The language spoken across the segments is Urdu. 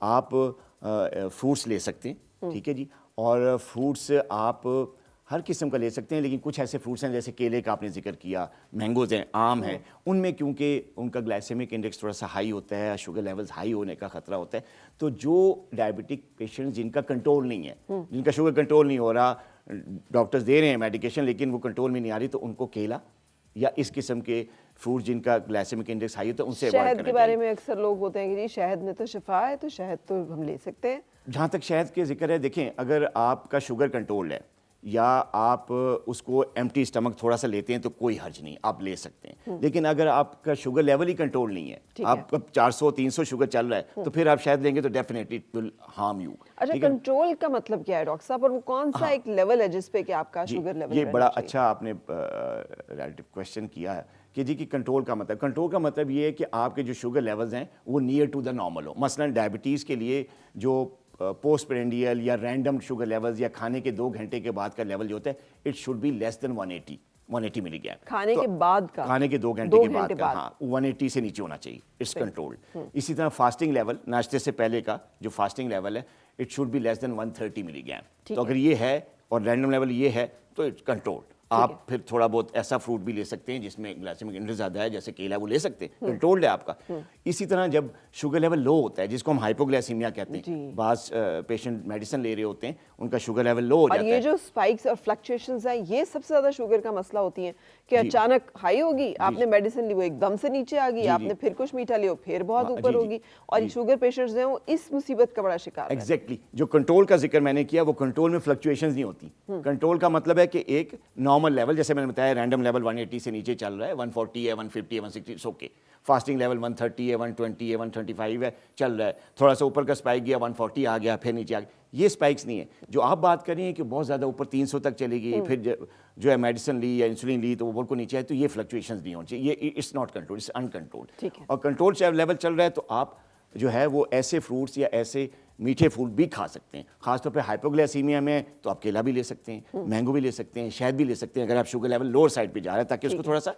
آپ فروٹس لے سکتے ہیں, ٹھیک ہے جی, اور فروٹس آپ ہر قسم کا لے سکتے ہیں, لیکن کچھ ایسے فروٹس ہیں جیسے کیلے کا آپ نے ذکر کیا, مینگوز ہیں, آم ہیں, ان میں کیونکہ ان کا گلائسیمک انڈیکس تھوڑا سا ہائی ہوتا ہے, شوگر لیولز ہائی ہونے کا خطرہ ہوتا ہے, تو جو ڈائبٹک پیشنٹ جن کا کنٹرول نہیں ہے, جن کا شوگر کنٹرول نہیں ہو رہا, ڈاکٹرز دے رہے ہیں میڈیکیشن لیکن وہ کنٹرول میں نہیں آ رہی, تو ان کو کیلا یا اس قسم کے فروٹ جن کا گلائسیمک انڈیکس ہائی ہوتا ہے ان سے اوائڈ کرنا شہد کے بارے میں اکثر لوگ ہوتے ہیں کہ جی شہد میں تو شفا ہے, تو شہد تو ہم لے سکتے ہیں. جہاں تک شہد کے ذکر ہے, دیکھیں اگر آپ کا شوگر کنٹرول ہے یا آپ اس کو ایمٹی اسٹمک تھوڑا سا لیتے ہیں تو کوئی حرج نہیں, آپ لے سکتے ہیں. لیکن اگر آپ کا شوگر لیول ہی کنٹرول نہیں ہے, آپ کا 400-300 شوگر چل رہا ہے, تو پھر آپ شہد لیں گے تو definitely it will harm you. اچھا, کنٹرول کا مطلب کیا ہے ڈاکٹر صاحب, اور وہ کون سا ایک لیول ہے جس پہ کہ آپ کا شوگر لیول؟ یہ بڑا اچھا آپ نے ریلیٹو کوشچن کیا ہے کہ جی کہ کنٹرول کا مطلب یہ ہے کہ آپ کے جو شوگر لیولز ہیں وہ نیئر ٹو دا نارمل ہو. مثلا ڈائبٹیز کے لیے جو پوسٹ پرینڈیل یا رینڈم شوگر لیولز یا کھانے کے 2 گھنٹے کے بعد کا لیول جو ہوتا ہے, اٹ شوڈ بی لیس دین 180 ملی گرام. کھانے کے بعد کا, کھانے کے 2 گھنٹے کے بعد کا, ہاں 180 سے نیچے ہونا چاہیے, اٹس کنٹرولڈ. اسی طرح فاسٹنگ لیول, ناشتے سے پہلے کا جو فاسٹنگ لیول ہے, اٹ شوڈ بی لیس دین 130 ملی گرام. تو اگر یہ ہے اور رینڈم لیول یہ ہے تو اٹس کنٹرولڈ. آپ پھر تھوڑا بہت ایسا فروٹ بھی لے سکتے ہیں جس میں گلائسیمک انڈیکس زیادہ ہے, جیسے کیلا, وہ لے سکتے ہیں, کنٹرولڈ ہے آپ کا. اسی طرح جب شوگر لیول لو ہوتا ہے, جس کو ہم ہائپوگلائسیمیا کہتے ہیں, بعض پیشنٹ میڈیسن لے رہے ہوتے ہیں, ان کا شوگر لیول لو ہو جاتا ہے. اور یہ جو اسپائکس اور فلکچویشنز ہیں, یہ سب سے زیادہ شوگر کا مسئلہ ہوتی ہیں کہ اچانک ہائی ہوگی, آپ نے میڈیسن لی وہ ایک دم سے نیچے آ گئی, آپ نے پھر کچھ میٹھا لیا پھر بہت اوپر ہوگی, اور شوگر پیشنٹس ہیں وہ اس مصیبت کا بڑا شکار ہے. ایگزیکٹلی, جو کنٹرول کا ذکر میں نے کیا, وہ کنٹرول میں فلکچویشنز نہیں ہوتی. کنٹرول کا مطلب ہے کہ ایک نارمل لیول, جیسے میں نے بتایا رینڈم لیول 180 سے نیچے چل رہا ہے, 140 ہے, 150 ہے, 160 اٹس اوکے. فاسٹنگ لیول 130 ہے, 120 ہے, 135 ہے, چل رہا ہے. تھوڑا سا اوپر کا اسپائک گیا, 140 آ گیا, پھر نیچے آ گیا. یہ اسپائکس نہیں ہے. جو آپ بات کر رہی ہیں کہ بہت زیادہ اوپر 300 تک چلے گی, پھر جو ہے میڈیسن لی یا انسولین لی تو وہ بالکل نیچے آئے, تو یہ فلکچویشنز نہیں ہونی چاہیے. یہ it's not control, it's uncontrolled. اور کنٹرول لیول چل رہا ہے تو آپ جو ہے وہ ایسے فروٹس یا ایسے میٹھے فروٹ بھی کھا سکتے ہیں. خاص طور پہ ہائپوگلائسیمیا میں تو آپ کیلا بھی لے سکتے ہیں, مینگو بھی لے سکتے ہیں, شہد بھی لے سکتے ہیں اگر آپ شوگر لیول لوور سائڈ پہ جا رہے ہیں, تاکہ اس کو تھوڑا سا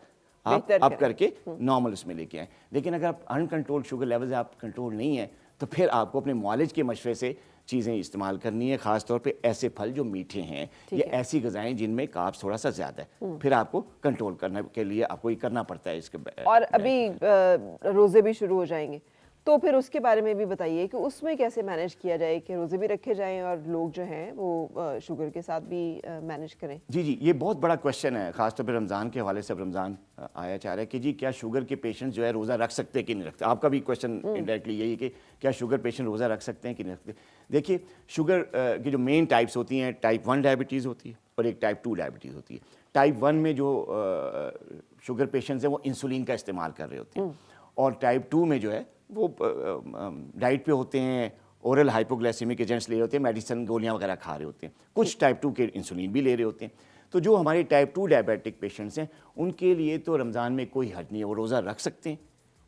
آپ اپ کر کے نارمل اس میں لے کے آئیں. لیکن اگر آپ انکنٹرول شوگر لیول آپ کنٹرول نہیں ہے, تو پھر آپ کو اپنے معالج کے مشورے سے چیزیں استعمال کرنی ہے, خاص طور پہ ایسے پھل جو میٹھے ہیں یا ایسی غذائیں جن میں کاربس تھوڑا سا زیادہ ہے, پھر آپ کو کنٹرول کرنے کے لیے آپ کو یہ کرنا پڑتا ہے اس کے. اور ابھی روزے بھی شروع ہو جائیں گے, تو پھر اس کے بارے میں بھی بتائیے کہ اس میں کیسے مینیج کیا جائے کہ روزے بھی رکھے جائیں اور لوگ جو ہیں وہ شوگر کے ساتھ بھی مینیج کریں. جی یہ بہت بڑا کویشچن ہے, خاص طور پہ رمضان کے حوالے سے. اب رمضان آیا چاہ رہا ہے کہ جی کیا شوگر کے پیشنٹ جو ہے روزہ رکھ سکتے ہیں کہ نہیں رکھتے. آپ کا بھی کویشچن انڈائریکٹلی یہی ہے کہ کیا شوگر پیشنٹ روزہ رکھ سکتے ہیں کہ نہیں رکھتے. دیکھیے شوگر کی جو مین ٹائپس ہوتی ہیں, ٹائپ 1 ڈائبٹیز ہوتی ہے اور ایک ٹائپ 2 ڈائبٹیز ہوتی ہے. ٹائپ 1 میں جو شوگر پیشنٹس ہیں وہ انسولین کا استعمال کر رہے ہوتے ہیں, اور ٹائپ 2 میں جو ہے وہ ڈائٹ پہ ہوتے ہیں, اورل ہائپوگلائسیمک ایجنٹس لے رہے ہوتے ہیں, میڈیسن گولیاں وغیرہ کھا رہے ہوتے ہیں, کچھ ٹائپ 2 کے انسولین بھی لے رہے ہوتے ہیں. تو جو ہمارے ٹائپ 2 ڈائبیٹک پیشنٹس ہیں ان کے لیے تو رمضان میں کوئی حرج نہیں ہے, وہ روزہ رکھ سکتے ہیں,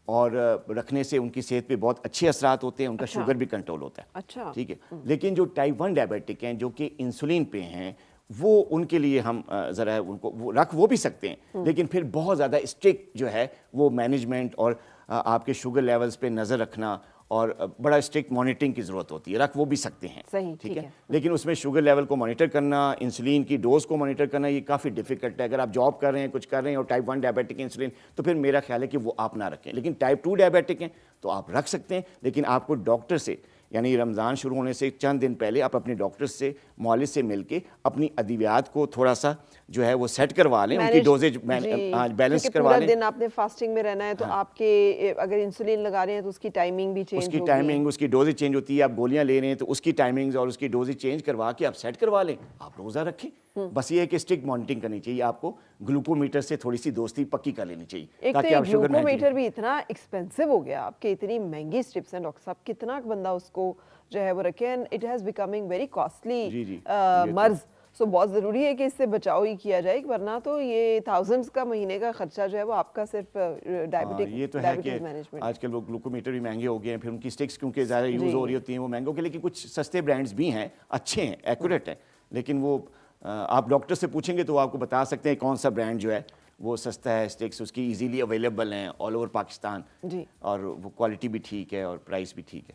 اور رکھنے سے ان کی صحت پہ بہت اچھے اثرات ہوتے ہیں, ان کا شوگر بھی کنٹرول ہوتا ہے. ٹھیک ہے. لیکن جو ٹائپ 1 ڈائبیٹک ہیں جو کہ انسولین پہ ہیں, وہ ان کے لیے ہم ذرا ان کو وہ بھی سکتے ہیں, لیکن پھر بہت زیادہ اسٹرکٹ جو ہے وہ مینجمنٹ اور آپ کے شوگر لیولز پہ نظر رکھنا اور بڑا اسٹرکٹ مانیٹرنگ کی ضرورت ہوتی ہے. رکھ وہ بھی سکتے ہیں, ٹھیک ہے, لیکن اس میں شوگر لیول کو مانیٹر کرنا, انسولین کی ڈوز کو مانیٹر کرنا, یہ کافی ڈیفیکلٹ ہے. اگر آپ جاب کر رہے ہیں, کچھ کر رہے ہیں اور ٹائپ 1 ڈائبیٹک انسولین, تو پھر میرا خیال ہے کہ وہ آپ نہ رکھیں. لیکن ٹائپ 2 ڈائبیٹک ہیں تو آپ رکھ سکتے ہیں, لیکن آپ کو ڈاکٹر سے, یعنی رمضان شروع ہونے سے چند دن پہلے آپ اپنے ڈاکٹر سے, معالج سے مل کے اپنی ادویات کو تھوڑا سا جو ہے وہ سیٹ کروا لیں, ان کی ڈوزیج بیلنس کروا لیں. پورا دن آپ نے فاسٹنگ میں رہنا ہے تو آپ کے اگر انسولین لگا رہے ہیں تو اس کی ٹائمنگ بھی چینج ہوگی, اس کی ٹائمنگ, اس کی ڈوزیج چینج ہوتی ہے. آپ گولیاں لے رہے ہیں تو اس کی ٹائمنگز اور اس کی ڈوزیج چینج کروا کے آپ سیٹ کروا لیں, آپ روزہ رکھیں. بس یہ ہے کہ اسٹرکٹ مانیٹرنگ کرنی چاہیے. آپ کو گلوکومیٹر سے تھوڑی سی دوستی پکی کر لینی چاہیے, تاکہ آپ شوگر گلوکومیٹر بھی اتنا ایکسپینسو ہو گیا, آپ کے اتنی مہنگی اسٹرپس ہیں ڈاکٹر صاحب, کتنا بندہ اس کو جو ہے وہ رکھے, and it has becoming very costly مرض. سو بہت ضروری ہے کہ اس سے بچاؤ ہی کیا جائے, ورنہ تو یہ تھاؤزنڈز کا مہینے کا خرچہ جو ہے وہ آپ کا صرف ڈائبٹیز مینجمنٹ. آج کل وہ گلوکومیٹر بھی مہنگے ہو گئے ہیں, پھر ان کی اسٹکس کیونکہ زیادہ یوز ہو رہی ہوتی ہیں وہ مہنگے ہو گئے. لیکن کچھ سستے برانڈس بھی ہیں, اچھے ہیں, ایکوریٹ ہیں, لیکن وہ آپ ڈاکٹر سے پوچھیں گے تو وہ آپ کو بتا سکتے ہیں کون سا برانڈ جو ہے وہ سستا ہے, اسٹکس اس کی ایزیلی اویلیبل ہیں آل اوور پاکستان, اور وہ کوالٹی بھی ٹھیک ہے اور پرائس بھی ٹھیک ہے.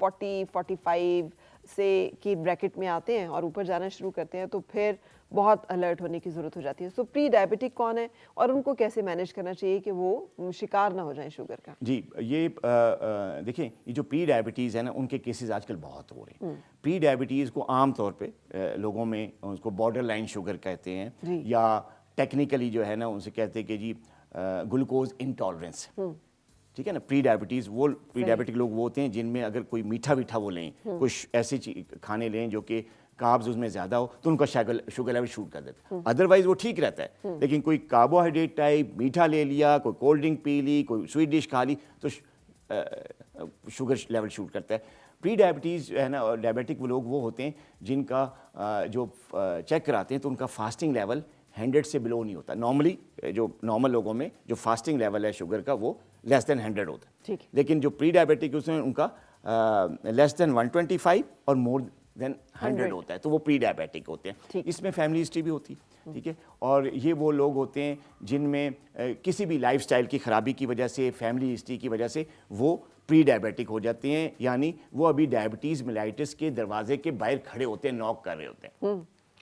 40, 45, سے کی بریکٹ میں آتے ہیں اور اوپر جانا شروع کرتے ہیں تو پھر بہت الرٹ ہونے کی ضرورت ہو جاتی ہے. سو پری ڈائبٹک کون ہے اور ان کو کیسے مینیج کرنا چاہیے کہ وہ شکار نہ ہو جائیں شوگر کا؟ جی یہ دیکھیں یہ جو پری ڈائبٹیز ہے نا ان کے کیسز آج کل بہت ہو رہے ہیں. پری ڈائبٹیز کو عام طور پہ لوگوں میں اس کو بارڈر لائن شوگر کہتے ہیں یا ٹیکنیکلی جو ہے نا ان سے کہتے ہیں کہ جی گلوکوز انٹالرنس. ٹھیک ہے نا. پری ڈائبٹیز وہ پری ڈائبٹک لوگ وہ ہوتے ہیں جن میں اگر کوئی میٹھا وہ لیں, کچھ ایسی کھانے لیں جو کہ کاربز اس میں زیادہ ہو تو ان کا شوگر لیول شوٹ کر دیتا ہے. ادروائز وہ ٹھیک رہتا ہے. لیکن کوئی کاربوہائیڈریٹ ٹائپ میٹھا لے لیا, کوئی کولڈ ڈرنک پی لی, کوئی سویٹ ڈش کھا لی تو شوگر لیول شوٹ کرتا ہے. پری ڈائبٹیز جو ہے نا اور ڈائبٹک وہ لوگ وہ ہوتے ہیں جن کا جو چیک کراتے ہیں تو ان کا فاسٹنگ لیول 100 سے بلو نہیں ہوتا. نارملی جو نارمل لوگوں میں جو فاسٹنگ لیول ہے شوگر کا وہ لیس دین 100 ہوتا ہے. لیکن جو پری ڈائبٹک اس میں ان کا لیس دین 125 اور مور دین 100 ہوتا ہے تو وہ پری ڈائبٹک ہوتے ہیں. اس میں فیملی ہسٹری بھی ہوتی ہے. ٹھیک ہے. اور یہ وہ لوگ ہوتے ہیں جن میں کسی بھی لائف سٹائل کی خرابی کی وجہ سے, فیملی ہسٹری کی وجہ سے وہ پری ڈائبٹک ہو جاتے ہیں. یعنی وہ ابھی ڈائبٹیز میلائٹس کے دروازے کے باہر کھڑے ہوتے ہیں, نوک کر رہے ہوتے ہیں.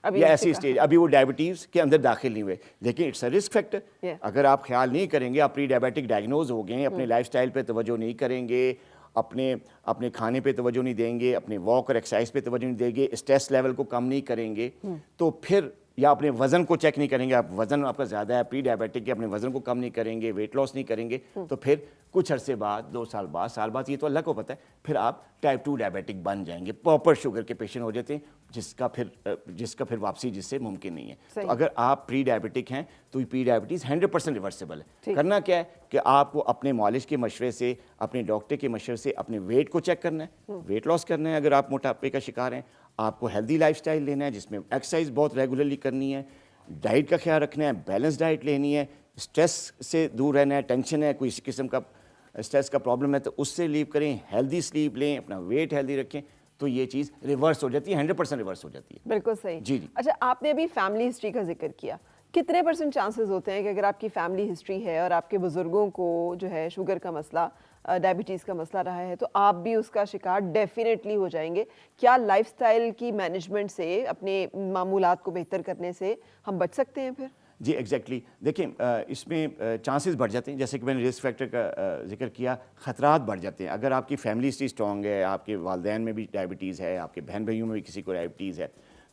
یہ ایسی اسٹیج ابھی وہ ڈائبٹیز کے اندر داخل نہیں ہوئے, لیکن اٹس اے رسک فیکٹر. اگر آپ خیال نہیں کریں گے, آپ پری ڈائبٹک ڈائگنوز ہو گئے, اپنے لائف سٹائل پہ توجہ نہیں کریں گے, اپنے کھانے پہ توجہ نہیں دیں گے, اپنے واک اور ایکسرسائز پہ توجہ نہیں دیں گے, اسٹریس لیول کو کم نہیں کریں گے, تو پھر یا اپنے وزن کو چیک نہیں کریں گے, آپ وزن آپ کا زیادہ ہے پری ڈائبٹک کے, اپنے وزن کو کم نہیں کریں گے, ویٹ لاس نہیں کریں گے, تو پھر کچھ عرصے بعد 2 سال بعد سال بعد یہ تو اللہ کو پتہ ہے پھر آپ ٹائپ 2 ڈائبٹک بن جائیں گے, پراپر شوگر کے پیشنٹ ہو جاتے ہیں جس کا پھر واپسی جس سے ممکن نہیں ہے. تو اگر آپ پری ڈائبٹک ہیں تو یہ پری ڈائبٹیز 100% ریورسیبل ہے. کرنا کیا ہے کہ آپ کو اپنے معالج کے مشورے سے, اپنے ڈاکٹر کے مشورے سے اپنے ویٹ کو چیک کرنا ہے, ویٹ لاس کرنا ہے. اگر آپ موٹاپے کا شکار ہیں آپ کو ہیلدی لائف سٹائل لینا ہے جس میں ایکسرسائز بہت ریگولرلی کرنی ہے, ڈائٹ کا خیال رکھنا ہے, بیلنس ڈائٹ لینی ہے, اسٹریس سے دور رہنا ہے, ٹینشن ہے, کوئی قسم کا اسٹریس کا پرابلم ہے تو اس سے لیو کریں, ہیلدی سلیپ لیں, اپنا ویٹ ہیلدی رکھیں, تو یہ چیز ریورس ہو جاتی ہے, 100% ریورس ہو جاتی ہے. بالکل صحیح. جی جی. اچھا آپ نے ابھی فیملی ہسٹری کا ذکر کیا, کتنے % چانسز ہوتے ہیں کہ اگر آپ کی فیملی ہسٹری ہے اور آپ کے بزرگوں کو جو ہے شوگر کا مسئلہ, ڈائبٹیز کا مسئلہ رہا ہے تو آپ بھی اس کا شکار ڈیفینیٹلی ہو جائیں گے؟ کیا لائف سٹائل کی مینجمنٹ سے, اپنے معمولات کو بہتر کرنے سے ہم بچ سکتے ہیں پھر؟ جی ایگزیکٹلی. دیکھیں اس میں چانسز بڑھ جاتے ہیں, جیسے کہ میں نے رسک فیکٹر کا ذکر کیا, خطرات بڑھ جاتے ہیں. اگر آپ کی فیملی ہسٹری اسٹرانگ ہے, آپ کے والدین میں بھی ڈائبٹیز ہے, آپ کے بہن بھائیوں میں بھی کسی کو ڈائبٹیز ہے,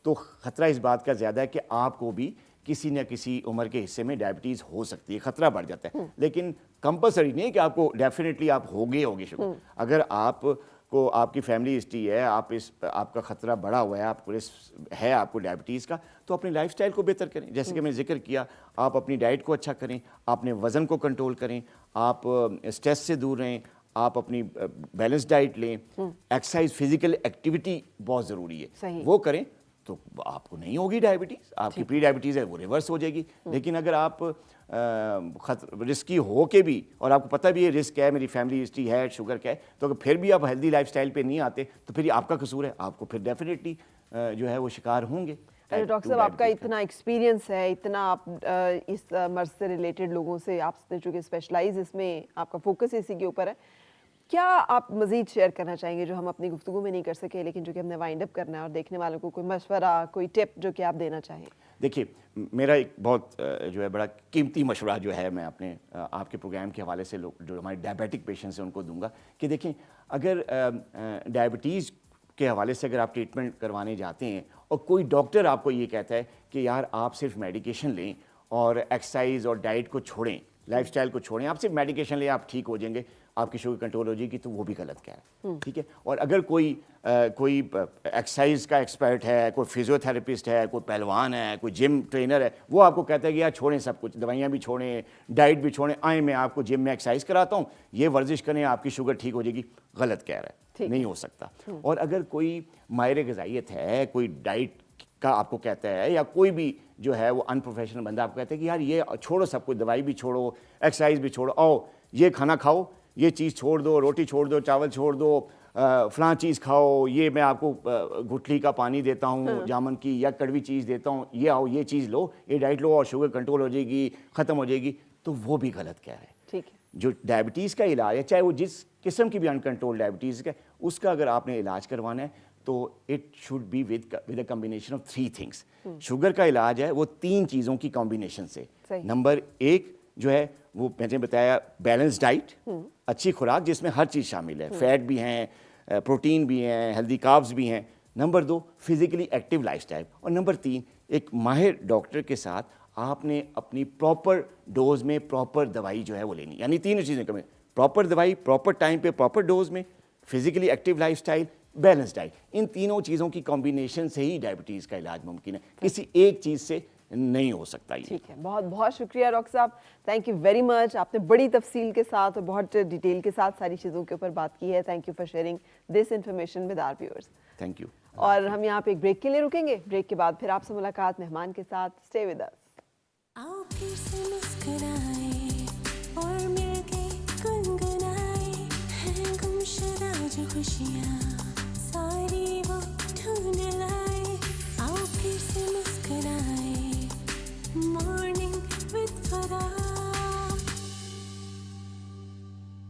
تو خطرہ اس بات کا زیادہ ہے کہ آپ کو بھی کسی نہ کسی عمر کے حصے میں ڈائبٹیز ہو سکتی ہے, خطرہ بڑھ جاتا ہے. لیکن کمپلسری نہیں کہ آپ کو ڈیفینیٹلی آپ ہوگے شوگر. اگر آپ کو آپ کی فیملی ہسٹری ہے, آپ کا خطرہ بڑا ہوا ہے, آپ کو ڈائبٹیز کا, تو اپنی لائف سٹائل کو بہتر کریں. جیسے کہ میں نے ذکر کیا, آپ اپنی ڈائٹ کو اچھا کریں, اپنے وزن کو کنٹرول کریں, آپ اسٹریس سے دور رہیں, آپ اپنی بیلنس ڈائٹ لیں, ایکسرسائز فزیکل ایکٹیویٹی بہت ضروری ہے, وہ کریں تو آپ کو نہیں ہوگی ڈائبٹیز. آپ کی پری ڈائبٹیز ہے وہ ریورس ہو جائے گی. لیکن اگر آپ رسکی ہو کے بھی, اور آپ کو پتہ بھی یہ رسک ہے, میری فیملی ہسٹری ہے شوگر کا ہے, تو اگر پھر بھی آپ ہیلدی لائف سٹائل پہ نہیں آتے تو پھر یہ آپ کا قصور ہے, آپ کو پھر ڈیفینیٹلی جو ہے وہ شکار ہوں گے. ڈاکٹر صاحب آپ کا اتنا ایکسپیرینس ہے, اتنا آپ اس مرض سے ریلیٹڈ لوگوں سے, آپ نے چونکہ اسپیشلائز اس میں, آپ کا فوکس اسی کے اوپر ہے, کیا آپ مزید شیئر کرنا چاہیں گے جو ہم اپنی گفتگو میں نہیں کر سکے لیکن جو کہ ہم نے وائنڈ اپ کرنا ہے, اور دیکھنے والوں کو کوئی مشورہ, کوئی ٹپ جو کہ آپ دینا چاہیں؟ دیکھیے میرا ایک بہت جو ہے بڑا قیمتی مشورہ جو ہے میں اپنے آپ کے پروگرام کے حوالے سے جو ہمارے ڈائبٹک پیشنٹس ہیں ان کو دوں گا کہ دیکھیں, اگر ڈائبٹیز کے حوالے سے اگر آپ ٹریٹمنٹ کروانے جاتے ہیں اور کوئی ڈاکٹر آپ کو یہ کہتا ہے کہ یار آپ صرف میڈیکیشن لیں اور ایکسرسائز اور ڈائٹ کو چھوڑیں, لائف سٹائل کو چھوڑیں, آپ صرف میڈیکیشن لیں آپ ٹھیک ہو جائیں گے, آپ کی شوگر کنٹرول ہو جائے گی, تو وہ بھی غلط کیا ہے. ٹھیک ہے. اور اگر کوئی ایکسرسائز کا ایکسپرٹ ہے, کوئی فزیو تھراپسٹ ہے, کوئی پہلوان ہے, کوئی جم ٹرینر ہے, وہ آپ کو کہتا ہے کہ یار چھوڑیں سب کچھ, دوائیاں بھی چھوڑیں, ڈائٹ بھی چھوڑیں, آئیں میں آپ کو جم میں ایکسرسائز کراتا ہوں, یہ ورزش کریں, آپ کی شوگر ٹھیک ہو جائے گی, غلط کہہ رہا ہے, نہیں ہو سکتا. اور اگر کوئی ماہر غذائیت ہے, کوئی ڈائٹ کا آپ کو کہتا ہے, یا کوئی بھی جو ہے وہ ان پروفیشنل بندہ آپ کو کہتا ہے کہ یار یہ چھوڑو سب کچھ, دوائی بھی چھوڑو, ایکسرسائز بھی چھوڑو, آؤ یہ کھانا کھاؤ, یہ چیز چھوڑ دو, روٹی چھوڑ دو, چاول چھوڑ دو, فلاں چیز کھاؤ, یہ میں آپ کو گٹھلی کا پانی دیتا ہوں جامن کی, یا کڑوی چیز دیتا ہوں, یہ آؤ یہ چیز لو, یہ ڈائٹ لو اور شوگر کنٹرول ہو جائے گی, ختم ہو جائے گی, تو وہ بھی غلط کہہ رہے ہیں. ٹھیک ہے. جو ڈائبٹیز کا علاج ہے, چاہے وہ جس قسم کی بھی ان کنٹرول ڈائبٹیز کا, اس کا اگر آپ نے علاج کروانا ہے تو it should be with a combination of 3 things. Sugar کا علاج ہے وہ 3 چیزوں کی کمبینیشن سے. نمبر 1 جو ہے وہ میں نے بتایا بیلنس ڈائٹ, اچھی خوراک جس میں ہر چیز شامل ہے, فیٹ بھی ہیں, پروٹین بھی ہیں, ہیلدی کاربز بھی ہیں. Number 2 physically active life style. اور نمبر 3 ایک ماہر ڈاکٹر کے ساتھ آپ نے اپنی پراپر ڈوز میں پراپر دوائی جو ہے وہ لینی. یعنی 3 چیزیں کریں, پراپر دوائی پراپر ٹائم پہ پراپر ڈوز میں, physically active lifestyle, balance diet. ان تینوں چیزوں کی کمبینیشن سے ہی ڈائبٹیز کا علاج ممکن ہے, کسی ایک چیز سے نہیں ہو سکتا. ٹھیک ہے, بہت بہت شکریہ ڈاکٹر صاحب, تھینک یو ویری مچ. آپ نے بڑی تفصیل کے ساتھ اور بہت ڈیٹیل کے ساتھ ساری چیزوں کے اوپر بات کی ہے. Thank you for sharing this information with our viewers. Thank you. اور ہم یہاں پہ ایک بریک کے لیے رکیں گے, بریک کے بعد پھر آپ سے ملاقات مہمان کے ساتھ. Stay with us. آؤ پھر سے مسکرائیں اور مل کے گنگنائیں, ہیں گمشدہ جو خوشیاں ساری وہ ڈھونڈ لائیں. آؤ پھر سے مسکرائیں, مارننگ وتھ فرا.